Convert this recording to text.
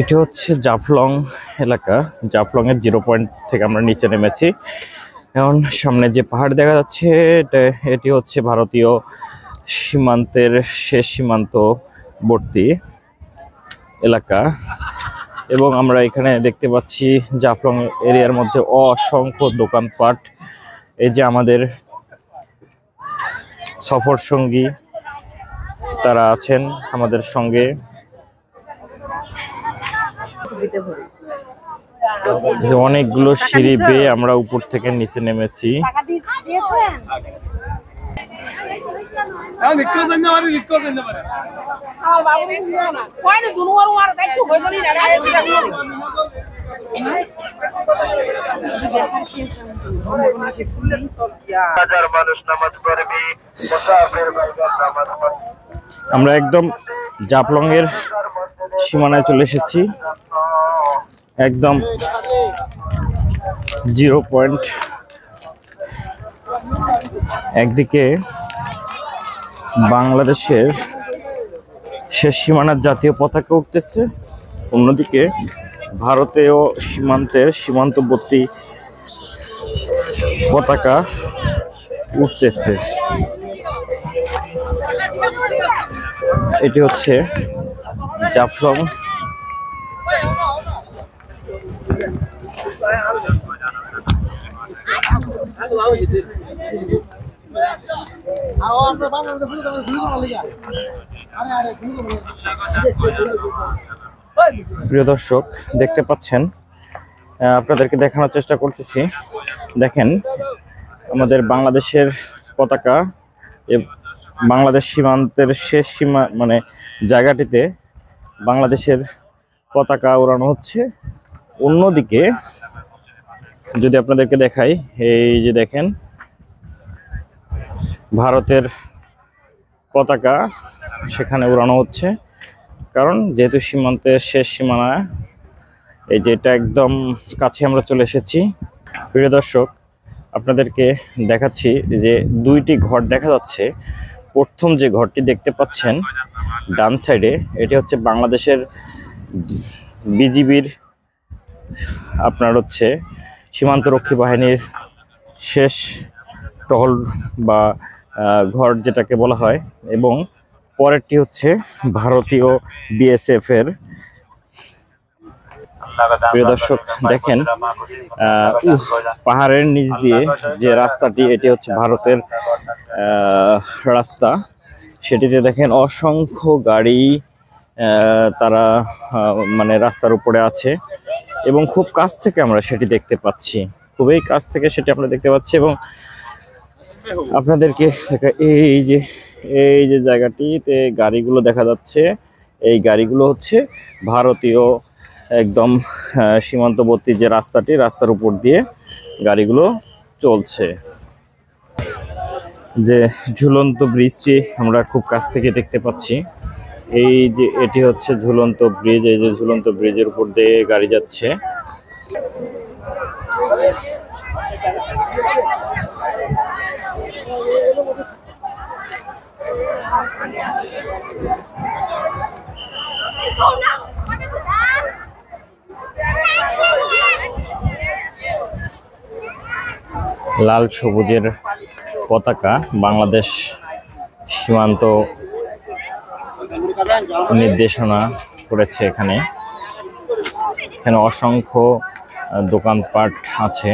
এটি হচ্ছে জাফলং এলাকা। জাফলং এর 0 পয়েন্ট থেকে আমরা নিচে নেমেছি। এখন সামনে যে পাহাড় দেখা যাচ্ছে এটি হচ্ছে ভারতীয় সীমান্তের শেষ সীমান্তবর্তী এলাকা। এবং আমরা এখানে দেখতে পাচ্ছি জাফলং এরিয়ার মধ্যে অসংখ্য দোকানপাট। এই যে আমাদের সফর সঙ্গী তারা আছেন আমাদের সঙ্গে। যে অনেকগুলো সিঁড়ি বেয়ে আমরা উপর থেকে নিচে নেমেছি। আমরা একদম জাফলং এর সীমানায় চলে এসেছি। একদম 0 পয়েন্ট। একদিকে বাংলাদেশের শেষ সীমানার জাতীয় পতাকা উঠতেছে, অন্যদিকে ভারতীয় সীমান্তের সীমান্তবর্তী পতাকা উঠতেছে। এটি হচ্ছে জাফলং। প্রিয় দর্শক, দেখতে পাচ্ছেন, আপনাদেরকে দেখানোর চেষ্টা করতেছি। দেখেন আমাদের বাংলাদেশের পতাকা, বাংলাদেশ সীমান্তের শেষ সীমা মানে জায়গাটিতে বাংলাদেশের পতাকা উড়ানো হচ্ছে। অন্যদিকে যদি আপনাদেরকে দেখাই, এই যে দেখেন ভারতের পতাকা সেখানে উড়ানো হচ্ছে। কারণ যেহেতু সীমান্তের শেষ সীমানা, এই যে এটা একদম কাছে আমরা চলে এসেছি। প্রিয় দর্শক, আপনাদেরকে দেখাচ্ছি যে 2টি ঘর দেখা যাচ্ছে। প্রথম যে ঘরটি দেখতে পাচ্ছেন ডান সাইডে, এটি হচ্ছে বাংলাদেশের বিজিবির আপনার হচ্ছে সীমান্তরক্ষী বাহিনীর শেষ টহল বা ঘর যেটাকে বলা হয়। এবং পরেরটি হচ্ছে ভারতীয় বিএসএফ এর। প্রিয় দর্শক, দেখেন পাহাড়ের নিচ দিয়ে যে রাস্তাটি, এটি হচ্ছে ভারতের রাস্তা। সেটিতে দেখেন অসংখ্য গাড়ি তারা মানে রাস্তার উপরে আছে এবং খুব কাছ থেকে আমরা সেটি দেখতে পাচ্ছি। খুবই কাছ থেকে সেটি আমরা দেখতে পাচ্ছি। এবং আপনাদেরকে এই যে জায়গাটিতে গাড়িগুলো দেখা যাচ্ছে, এই গাড়িগুলো হচ্ছে ভারতীয় একদম সীমান্তবর্তী যে রাস্তাটি, রাস্তার উপর দিয়ে গাড়িগুলো চলছে। যে ঝুলন্ত ব্রিজটি আমরা খুব কাছ থেকে দেখতে পাচ্ছি। এই যে এটি হচ্ছে ঝুলন্ত ব্রিজ। এই যে ঝুলন্ত ব্রিজের উপর দিয়ে গাড়ি যাচ্ছে। লাল সবুজের পতাকা বাংলাদেশ সীমান্ত নির্দেশনা করেছে। এখানে অসংখ্য দোকানপাট আছে।